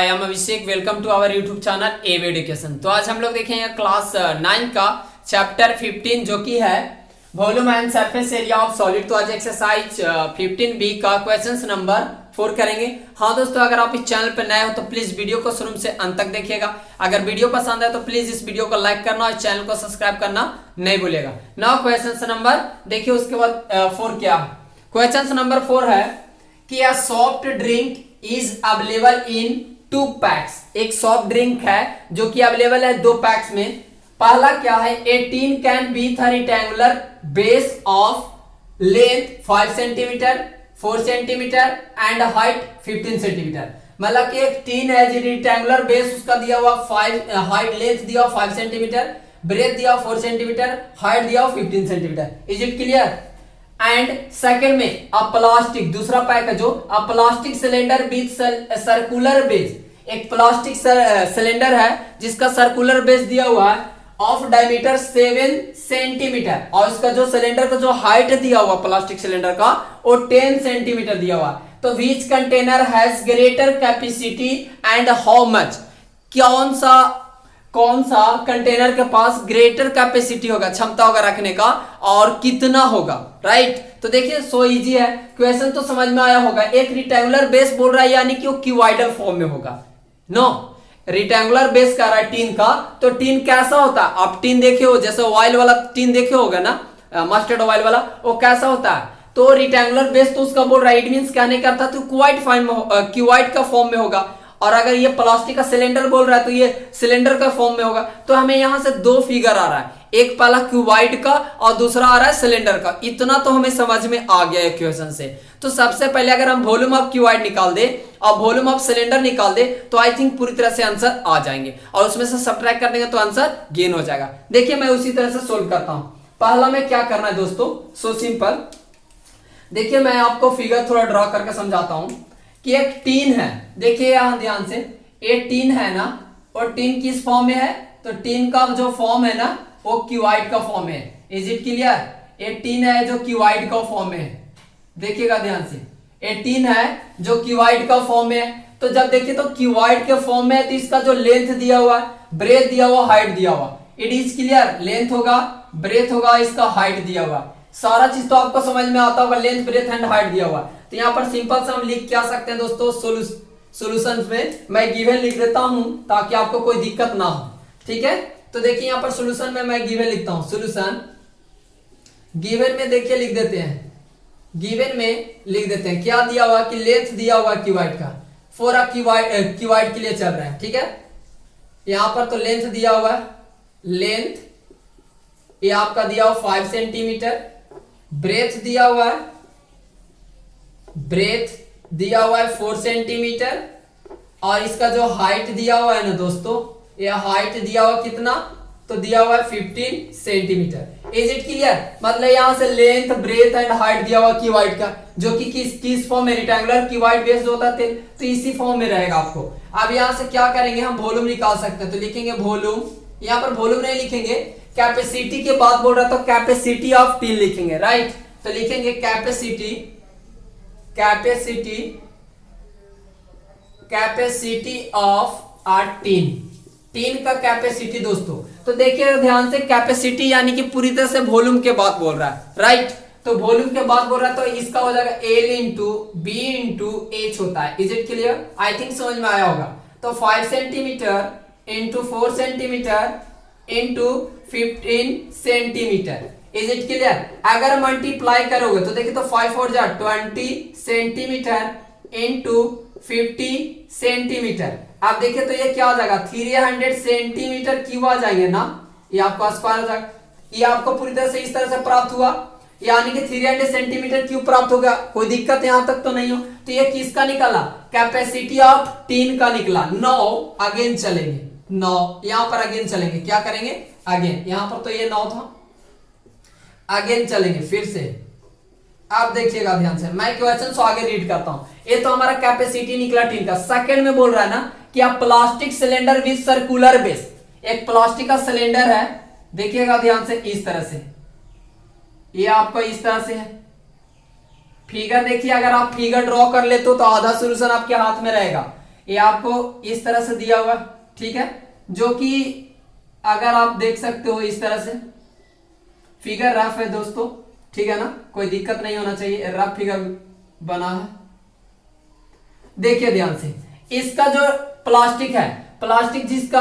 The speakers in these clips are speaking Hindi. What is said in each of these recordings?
I am Abhishek. Welcome to our YouTube channel एवे एजुकेशन। तो आज हम लोग देखेंगे क्लास 9 का चैप्टर 15 जो कि है volume and surface area of solid. तो आज एक्सरसाइज 15B का क्वेश्चन नंबर 4 करेंगे। हाँ दोस्तों, अगर आप इस चैनल पर नए हो तो प्लीज वीडियो को शुरू से अंत तक देखिएगा। अगर वीडियो पसंद है तो प्लीज इस वीडियो को लाइक करना और चैनल को सब्सक्राइब करना नहीं भूलेगा। नाउ क्वेश्चन नंबर देखिए, उसके बाद 4 क्या है। क्वेश्चन नंबर 4 है कि a soft drink is available in 2 PACS. एक सॉफ्ट ड्रिंक है जो कि अवेलेबल है 2 पैक्स में। पहला क्या है, 18 can be the rectangular base of length 5 centimetre, 4 centimetre and height 15 centimetre. मतलब कि एक टीन है जो रेक्टेंगुलर बेस उसका दिया हुआ 5, हाइट लेंथ दिया हुआ 5 सेंटीमीटर, ब्रेथ दिया 4 सेंटीमीटर, हाइट दिया 15 centimeter. Is it clear? And second में अ प्लास्टिक, दूसरा पैक है जो अ plastic cylinder with circular base. एक प्लास्टिक सिलेंडर है जिसका सर्कुलर बेस दिया हुआ है ऑफ डायमीटर 7 सेंटीमीटर, और इसका जो सिलेंडर का जो हाइट दिया हुआ प्लास्टिक सिलेंडर का वो 10 सेंटीमीटर दिया हुआ। तो which container has greater capacity and how much. कौन सा कंटेनर के पास ग्रेटर कैपेसिटी होगा, क्षमता होगा रखने का, और कितना होगा। राइट, तो देखिए सो इजी है, क्वेश्चन तो समझ में आया होगा। एक रेक्टेंगुलर बेस बोल रहा है यानी कि वो क्यूबॉइडल फॉर्म में होगा। नो, रेक्टेंगुलर बेस कर रहा है टीन का, तो टीन कैसा होता है आप टीन देखे हो, जैसे ऑयल वाला टीन देखे होगा ना, मस्टर्ड ऑयल वाला, वो कैसा होता है। तो रेक्टेंगुलर बेस तो उसका बोल रहा है, इट मींस कहने का था तो क्यूबॉइड का फॉर्म में होगा। और अगर ये प्लास्टिक का सिलेंडर बोल रहा है तो ये सिलेंडर का फॉर्म में होगा। तो हमें यहां से 2 फिगर आ रहा है, एक पहला क्यूबॉइड का और दूसरा आ रहा है सिलेंडर का। इतना तो हमें समझ में आ गया है क्वेश्चन से। तो सबसे पहले अगर हम वॉल्यूम ऑफ क्यूबॉइड निकाल दे और वॉल्यूम ऑफ सिलेंडर निकाल दे तो आई थिंक पूरी तरह से आंसर आ जाएंगे, और उसमें से सब्ट्रैक्ट कर देंगे तो आंसर गेन हो जाएगा। देखिए मैं उसी तरह से सोल्व करता हूं। पहला में क्या करना है दोस्तों, सो सिंपल। देखिए मैं आपको फिगर थोड़ा ड्रॉ करके समझाता हूं कि एक टीन है। देखिए यहां ध्यान से, ये टीन है ना, और टीन किस फॉर्म में है, तो टीन का जो फॉर्म है ना वो क्यूबॉइड का फॉर्म है। Is it clear? ये टीन है जो क्यूबॉइड का फॉर्म में है। देखिएगा ध्यान से, ये टीन है जो क्यूबॉइड का फॉर्म में है। तो जब देखिए तो क्यूबॉइड के फॉर्म में है तो इसका जो लेंथ दिया हुआ है, ब्रेथ दिया हुआ, हाइट दिया हुआ। It is clear? लेंथ होगा, ब्रेथ होगा, इसका हाइट दिया हुआ। सारा चीज तो आपको समझ में आता होगा, लेंथ, ब्रेथ एंड हाइट दिया हुआ। तो यहाँ पर सिंपल से हम लिख क्या सकते हैं दोस्तों, सॉल्यूशंस में मैं गिवन लिख देता हूं ताकि आपको कोई दिक्कत ना हो। ठीक है, तो देखिए यहाँ पर सॉल्यूशन में मैं गिवन लिखता हूं। सॉल्यूशन गिवन में देखिए लिख देते हैं, गिवन में लिख देते हैं क्या दिया हुआ कि लेंथ दिया हुआ क्यूबॉइड का, फोर क्यूबॉइड के लिए चल रहा है। ठीक है, यहां पर तो लेंथ दिया हुआ है, लेंथ ये आपका दिया हुआ 5 सेंटीमीटर, ब्रेथ दिया हुआ है, ब्रेथ दिया हुआ है 4 सेंटीमीटर, और इसका जो हाइट दिया हुआ है ना दोस्तों, ये हाइट दिया हुआ कितना, तो दिया हुआ है 15 सेंटीमीटर। Is it clear? मतलब यहां से लेंथ, ब्रेथ एंड हाइट दिया हुआ क्यूबॉइड का, जो कि किस फॉर्म में, रेक्टेंगुलर क्यूबॉइड बेस जो होता है तो इसी फॉर्म में रहेगा आपको। अब यहां से क्या करेंगे, हम वॉल्यूम निकाल सकते हैं। तो लिखेंगे वॉल्यूम, यहां पर वॉल्यूम नहीं लिखेंगे, कैपेसिटी के बाद बोल रहा तो कैपेसिटी ऑफ टीन लिखेंगे। राइट, तो लिखेंगे capacity of a tin, tin का कैपेसिटी दोस्तों। तो देखिए ध्यान से, कैपेसिटी यानी कि पूरी तरह से वॉल्यूम के बाद बोल रहा है। राइट, तो वॉल्यूम के बाद बोल रहा है तो इसका हो जाएगा L into B into H होता है। Is it clear? I think समझ में आया होगा। तो 5 centimeter into 4 centimeter into 15 centimeter. Is it clear? अगर मल्टीप्लाई करोगे तो देखिए तो 5 और 20 सेंटीमीटर इंटू 50 सेंटीमीटर। आप देखिए तो ये क्या हो जाएगा, 300 सेंटीमीटर क्यूब आ जाएंगे ना, ये आपको स्क्वायर हो जाएगा। ये आपको पूरी तरह से इस तरह से प्राप्त हुआ, यानी कि 300 सेंटीमीटर क्यूब प्राप्त होगा। कोई दिक्कत यहां तक तो नहीं हो। तो ये किसका निकला, कैपेसिटी ऑफ टीन का निकला। 9 अगेन चलेंगे, 9 यहां पर अगेन चलेंगे, क्या करेंगे अगेन, यहां पर तो ये 9 था, अगेन चलेंगे फिर से। आप देखिएगा ध्यान से, मैं क्वेश्चन को आगे रीड करता हूं। ये तो हमारा कैपेसिटी निकला टीन का। सेकंड में बोल रहा है ना कि आप plastic cylinder with circular base, एक प्लास्टिक का सिलेंडर है, देखिएगा ध्यान से इस तरह से, ये आपका इस तरह से है। फिगर देखिए, अगर आप फिगर ड्रॉ कर लेते हो तो आधा सॉल्यूशन आपके हाथ में रहेगा। ये आपको इस तरह से दिया हुआ, ठीक है, जो कि अगर आप देख सकते हो इस तरह से फिगर रफ है दोस्तों, ठीक है ना, कोई दिक्कत नहीं होना चाहिए, रफ फिगर बना है। देखिए ध्यान से, इसका जो प्लास्टिक है, प्लास्टिक जिसका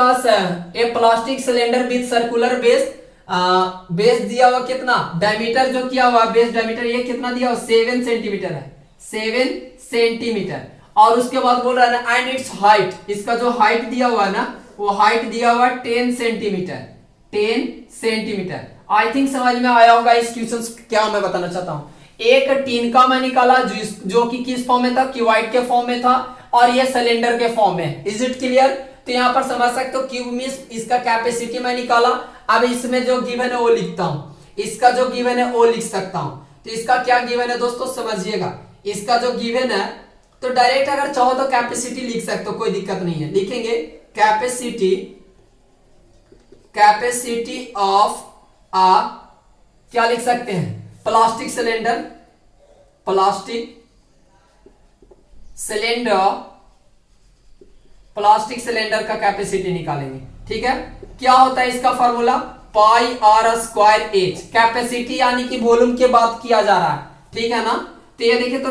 ये plastic cylinder with circular base, base दिया हुआ कितना, डायमीटर जो किया हुआ बेस डायमीटर ये कितना दिया हुआ 7 सेंटीमीटर है, 7 सेंटीमीटर। और उसके बाद बोल रहा है ना एंड इट्स हाइट, इसका जो हाइट दिया हुआ है ना वो हाइट दिया हुआ 10 सेंटीमीटर, 10 सेंटीमीटर। आई थिंक समझ में आया होगा इस क्वेश्चन क्या मैं बताना चाहता हूं। एक टीन का मैं निकाला जो कि किस फॉर्म में था, क्यूबाइड के फॉर्म में था, और ये सिलेंडर के फॉर्म में। Is it clear? तो यहां पर समझ सकते हो क्यूब मींस इसका कैपेसिटी मैं निकाला। अब इसमें जो गिवन है वो लिखता हूं, इसका जो गिवन है वो लिख सकता हूं। तो इसका क्या गिवन है दोस्तों समझिएगा, इसका जो गिवन है तो डायरेक्ट अगर चाहो तो कैपेसिटी लिख सकते हो, कोई दिक्कत नहीं है। लिखेंगे कैपेसिटी ऑफ आ क्या लिख सकते हैं, प्लास्टिक सिलेंडर, प्लास्टिक सिलेंडर का कैपेसिटी निकालेंगे, ठीक है। क्या होता है इसका formula, pi R square H, capacity यानी कि वॉल्यूम की बात किया जा रहा है, ठीक है ना। तो ये देखिए तो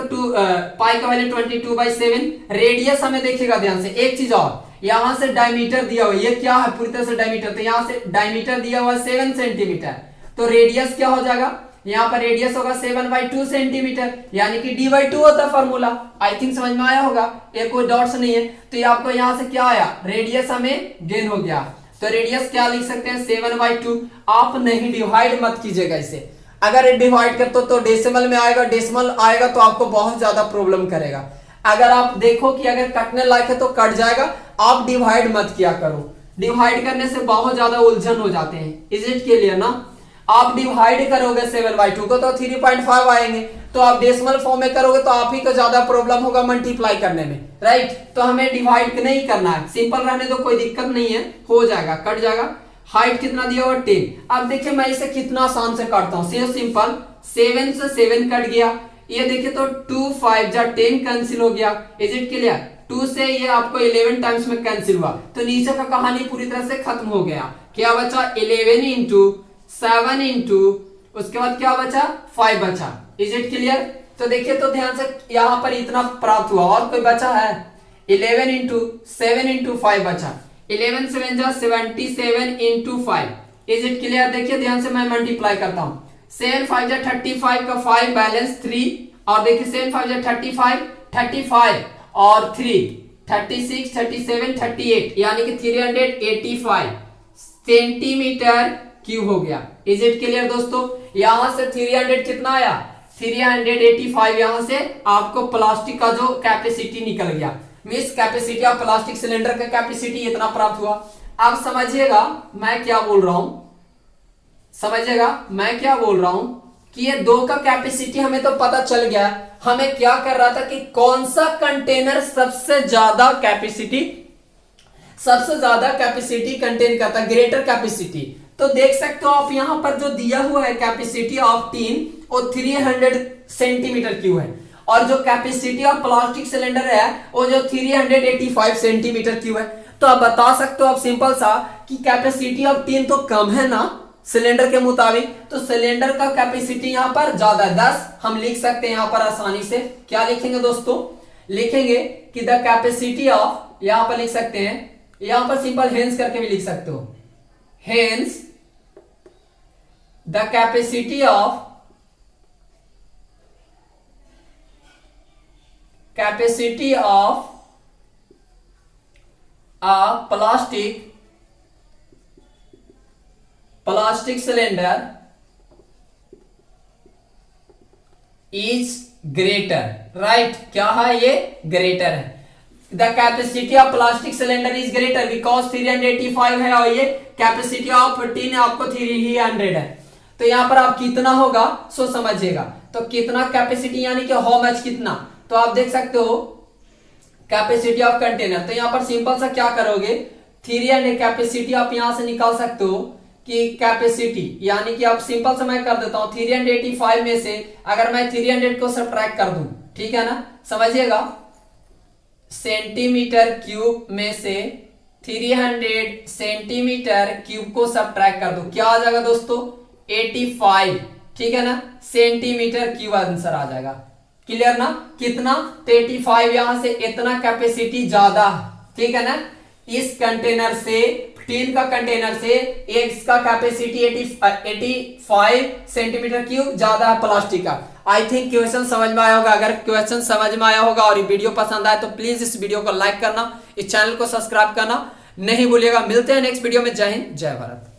पाई का वैल्यू 22/7, रेडियस हमें देखिएगा ध्यान से। एक चीज और, यहां से डायमीटर दिया हुआ, ये क्या है पूरी तरह से डायमीटर, तो यहां से डायमीटर दिया हुआ 7 सेंटीमीटर, तो रेडियस क्या हो जाएगा, यहाँ पर रेडियस होगा 7/2 सेंटीमीटर, यानी कि d/2 होता है फॉर्मूला। आई थिंक समझ में आया होगा, ये कोई डॉट्स नहीं है। तो ये आपको यहाँ से क्या आया, रेडियस हमें गेन हो गया, तो रेडियस क्या लिख सकते हैं 7/2। आप नहीं डिवाइड मत कीजिएगा इसे, अगर डिवाइड करते तो डेसिमल में आएगा, डेसिमल आएगा तो आपको बहुत ज्यादा प्रॉब्लम करेगा। अगर आप देखो कि अगर कटने लायक है तो कट जाएगा, आप डिवाइड मत किया करो, डिवाइड करने से बहुत ज्यादा उलझन हो जाते हैं। इज इट क्लियर ना? आप डिवाइड करोगे 7/2 को तो 3.5 आएंगे, तो आप डेसिमल फॉर्म में करोगे तो आप ही को ज्यादा प्रॉब्लम होगा मल्टीप्लाई करने में, राइट। तो हमें डिवाइड नहीं करना है, सिंपल रहने दो, कोई दिक्कत नहीं है, हो जाएगा, कट जाएगा। हाइट कितना दिया हुआ 10। अब देखिए मैं इसे कितना आसान से काटता हूं, सिंपल 7 से 7 कट गया, ये देखिए तो 2 5 जा 10 कैंसिल हो गया। Is it clear? 2 से ये आपको 11 टाइम्स में कैंसिल हुआ, तो नीचे का कहानी पूरी तरह से खत्म हो गया। क्या बचा 11 इंटू 7 इंटू उसके बाद क्या बचा 5 बचा। Is it clear? तो देखिए तो ध्यान से यहां पर इतना प्राप्त हुआ, और कोई बचा है 11 इंटू 7 इंटू 5 बचा, 11 7 जा 77 इंटू 5। Is it clear? देखिए ध्यान से मैं मल्टीप्लाई करता हूं, 7 5 जा 35 का 5 बैलेंस 3, और देखिए 7 5 जा 35 और 3 36 37 38, यानी कि 385 सेंटीमीटर क्यूब हो गया। इज इट क्लियर दोस्तों? यहां से 300 कितना आया 385, यहां से आपको प्लास्टिक का जो कैपेसिटी निकल गया, means capacity of plastic cylinder का कैपेसिटी इतना प्राप्त हुआ। अब समझिएगा मैं क्या बोल रहा हूं, समझिएगा मैं क्या बोल रहा हूं कि ये दो का कैपेसिटी हमें तो पता चल गया, हमें क्या कर रहा था कि कौन सा कंटेनर सबसे ज्यादा कैपेसिटी कंटेन करता है, ग्रेटर कैपेसिटी। तो देख सकते हो आप यहां पर जो दिया हुआ है कैपेसिटी ऑफ टीन वो 300 सेंटीमीटर क्यूब है, और जो कैपेसिटी ऑफ प्लास्टिक सिलेंडर है वो जो 385 सेंटीमीटर क्यूब है। तो आप बता सकते हो आप सिंपल सा कि कैपेसिटी ऑफ टीन तो कम है ना सिलेंडर के मुताबिक, तो सिलेंडर का कैपेसिटी यहां पर ज्यादा 10 हम लिख सकते हैं यहां पर आसानी से। क्या लिखेंगे दोस्तों? लिखेंगे कि द कैपेसिटी ऑफ, यहां पर लिख सकते हैं, यहां पर सिंपल हेंस करके भी लिख सकते हो, hence the capacity of a plastic cylinder is greater, right? क्या है ये? ग्रेटर है। The capacity of plastic cylinder is greater because 385 है और ये कैपेसिटी ऑफ टीन आपको 300 है। तो यहां पर आप कितना होगा सो समझिएगा, तो कितना कैपेसिटी यानी कि हाउ मच कितना, तो आप देख सकते हो कैपेसिटी ऑफ कंटेनर। तो यहां पर सिंपल सा क्या करोगे 300 कैपेसिटी आप यहां से निकाल सकते हो कि कैपेसिटी यानी कि आप सिंपल से मैं कर देता हूं 385 में से अगर मैं 300 को सब्ट्रैक्ट कर दूं, ठीक है ना, समझिएगा सेंटीमीटर क्यूब में से 300 सेंटीमीटर क्यूब को सब्ट्रैक्ट कर दो, क्या आ जाएगा दोस्तों 85, ठीक है ना, सेंटीमीटर क्यूब आंसर आ जाएगा। क्लियर ना, कितना तो 85, यहां से इतना कैपेसिटी ज्यादा, ठीक है ना, इस कंटेनर से स्टील का कंटेनर से इसका कैपेसिटी 85 सेंटीमीटर क्यूब ज्यादा है प्लास्टिक का। आई थिंक क्वेश्चन समझ में आया होगा। अगर क्वेश्चन समझ में आया होगा और ये वीडियो पसंद आए तो प्लीज इस वीडियो को लाइक करना, इस चैनल को सब्सक्राइब करना नहीं भूलिएगा। मिलते हैं नेक्स्ट वीडियो में। जय हिंद, जय भारत।